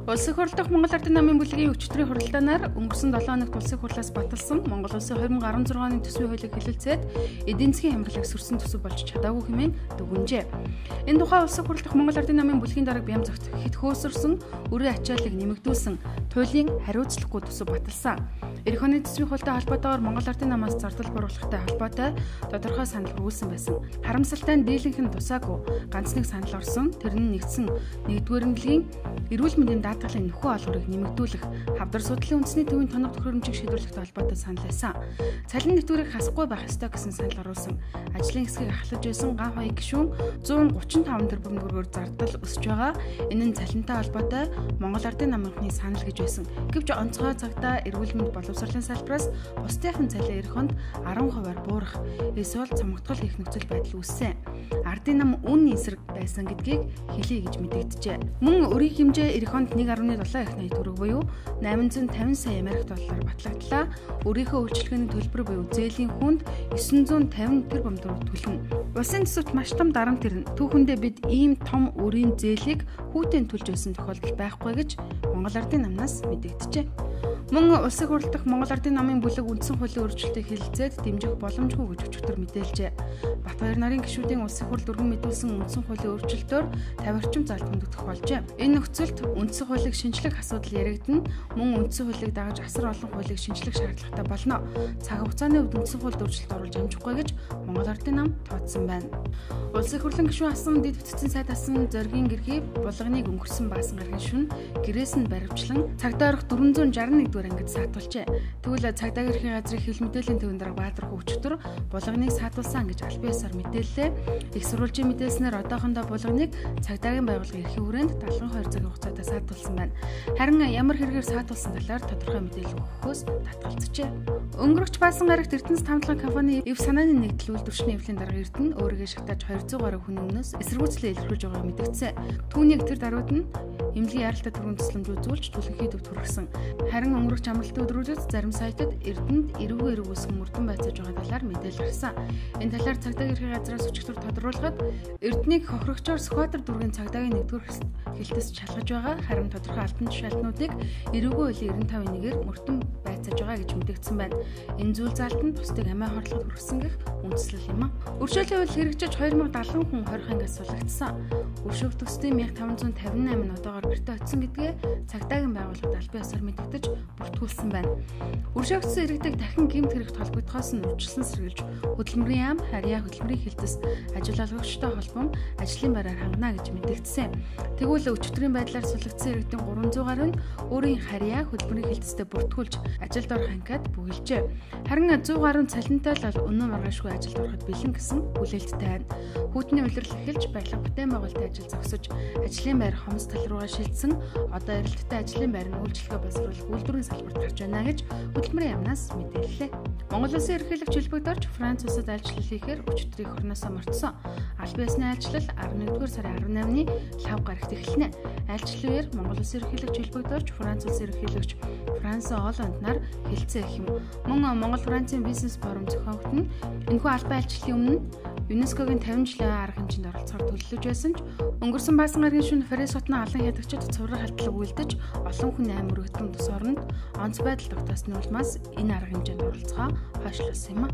Улсын хурал дахь Монгол Ардын намын бүлгийн өчигдрийн хуралдаанаар өнгөрсөн 7 хоногт улсын хурлаас баталсан Монгол улсын 2016 оны төсвийн хуулийг хэлэлцээд эдийн засгийн хямралыг сөрсөн төсөв болж чадаагүй хэмээн дүгнжээ. Энэ тухай улсын хурал дахь Монгол Ардын намын бүлгийн дарга Бямзагт хэд хөөсөрсөн өрийн ачааллыг нэмэгдүүлсэн туйлын хариуцлагагүй төсөв баталсан. Эх оны төсвийн хуультай холбоотойгоор Монгол Ардын намаас зардал буруулахтай холбоотой тодорхой санал хүрүүлсэн байсан. Харамсалтай нь дийлэнх нь тусаагүй ганц нэг санал орсон. Тэр нь нэгдсэн 1-р эмнэлгийн эрүүл мэндийн даатгалын нөхөө олгорыг нэмэгдүүлэх, хавдар судлалын үндэсний төвийн тоног төхөөрөмжийг шийдвэрлэхтэй холбоотой санал байсан. Цалин нэвтрүүлэг хасахгүй байх ёстой гэсэн санал оруулсан. Ажлын хэсгийг ахлаж байсан ган хоёрын гишүүн 135 тэрбум төгрөгөөр зардал өсөж байгаа. Энэ нь цалинтай холбоотой Монгол Ардын намынхны санал гэж байсан. Гэвч онцгой цагтаа эрүүл мэнд боловсролын салбараас бусдынхын цалин эх хонд 10%-аар буурах, эсвэл цомогтгол хийх нөхцөл байдал үүссэн. Ардын нам үнэ эсрэг байсан гэдгийг хэлье гэж мэдэгджээ. Мөн өрийн хэмжээ эх хонд 1.7 их найт төгрөг буюу 850 сая Америк доллараар батлагдлаа. Өөрийнхөө үйлчлэгээний төлбөр буюу зээлийн хүнд 950 тэрбум төгрөг төлнө. Улсын төсөвт маш том дарамт ирнэ. Түүхэндээ бид ийм том өрийн зээлийг хүүтэн төлж байсан тохиолдол байхгүй гэж Монгол Ардын намнаас мэдэгджээ. Мөн улсын хурал дахь Монгол Ардын намын бүлэг үндсэн хуулийн өөрчлөлтийг хэлэлцээд дэмжих боломжгүй гэж өчигдөр мэдээлжээ. Батбаяр нарын гишүүдийн улсын хурал өргөн мэдүүлсэн үндсэн хуулийн өөрчлөлтөөр 50 орчим залт хүндэгдэх болжээ. Энэ нөхцөлд үндсэн хуулийг шинжлэх асуудал яригдана. Мөн үндсэн хуулийг дагаж асар олон хуулийг шинжлэх шаардлагатай болно. Цаг хугацааны үед үндсэн хуульд өөрчлөлт оруулж амжихгүй гэж Монгол Ардын нам тооцсон байна. Улсын хурлын гишүүн асан дэд бүтцийн сайд асан зоригийн гэрхий булганыг өнгөрсөн баасан гарагийн шөнө гэрээс нь баривчлан цагдаа орох 461 дугаар ангид саатуулжээ. Тэгвэл цагдаа гэрхийн газрын хэвлэл мэдээллийн төвийн дарга Баатар Хөвчтөр булганыг саатуулсан гэж албан ёсоор мэдээллээ. Их сурвалжийн мэдээлснээр одоохондоо булганыг цагдаагийн байгууллага эрхийн хүрээнд 72 цагийн хугацаатай саатуулсан байна. Харин ямар хэрэгээр саатуулсан талаар тодорхой мэдээлэл өгөхөөс татгалзжээ. Өнгөрөгч баасан гарагт Эрдэнэс тамтлагын компани Ив санааны нэгдэл үйлдвэрчний эвлийн дарга Эрдэнэ өөрийгөө шатааж 200 гаруй хүний өмнөөс эсэргүүцлээ илэрхийлж байгааг мэдгдсэн. Түүнийг тэр даруйд нь эмнэлгийн яралтай төрийн төсөлмж үзүүлж түлхэнхий төвд хүргэсэн. Харин өнгөрөгч амралтын өдрүүдэд зарим сайтад Эрдэнэд эрүүг үсгэн мөрдөн байцааж байгаа талаар мэдээлэл гарсан. Энэ талаар цагдаа гэрхийн газраас өчигдөр тодруулахад Эрдэнэийг хохирогчоор Сүхбаатар дүүргийн цагдаагийн 1-р хэлтэс шалгаж байгаа. Харин тодорхой албан тушаалтнуудыг эрүүг үеийн 95-1-ээр мөрдөн байцааж байгаа гэж мэдэгдсэн байна. Энэ зүйл залтанд бусдыг амиа хорлоход хүргэсэн гэх үндслэл юм а. Өршөөлийн үйл хэрэгжиж 2070 хүн 20 ангиас суллагдсан. Өршөөх төсдийн 1558 нь одоогоор гэртээ очисон гэдгээ цагдаагийн байгууллагад албан ёсоор мэдэгдэж бүртгүүлсэн байна. Өршөөгдсөн иргэдэг дахин гэмт хэрэгт холбогдохоос нь урьдчилан сэргийлж хөдөлмөрийн яам, харьяа хөдөлмөрийн хилдэс ажил олгогчтой холбон ажлын байраар хангана гэж мэдэгдсэн. Тэгвэл өчигдрийн байдлаар суллагдсан иргэдийн 300 гаруй нь өөрийн харьяа хөдөлмөрийн хилдэстэй бүртгүүлж ажилд орох анкиад бүгэлжээ. Харин 100 гаруй цалинтай л өнөө маргаашгүй ажилд ороход бэлэн гэсэн хүлээлттэй байна. Хүүтний улирал эхэлж баялаг бүтээн байгуулалтын ажил зогсож ажлын байр хомс тал руугаа шилжсэн. Одоо эрэлттэй ажлын байр нь үйлчлэгээ боловсруулах үйлдвэрийн салбарт гарч байна гэж хөтөлмөрийн яамнаас мэдээллээ. Монгол Улсын ерөнхийлөгч Хэлбэгдорж Франц улсад айлчлал хийхээр өчигдрийг хорноосоо мордсон. Албан ёсны айлчлал 11-р сарын 18-ны лав гарагт эхэлнэ. Айлчлалын үеэр Монгол Улсын ерөнхийлөгч Хэлбэгдорж Франц улсын ерөнхийлөгч Франц Олланд нар хэлцээ их юм. Мөн Монгол Францын бизнес форум зохиогдсон. Энэхүү албан айлчлалын өмнө ЮНЕСКОгийн 50 жилийн арга хэмжээнд оролцохоор төлөвлөж байсан ч өнгөрсөн баасан гарагийн шөнө Парис хотны олон хядагчид цувраг халдлага үйлдэж олон хүн амир өгдөн тус оронд онц байдал тогтоосны улмаас энэ арга хэмжээнд оролцохоо хойшлуулсан юм а.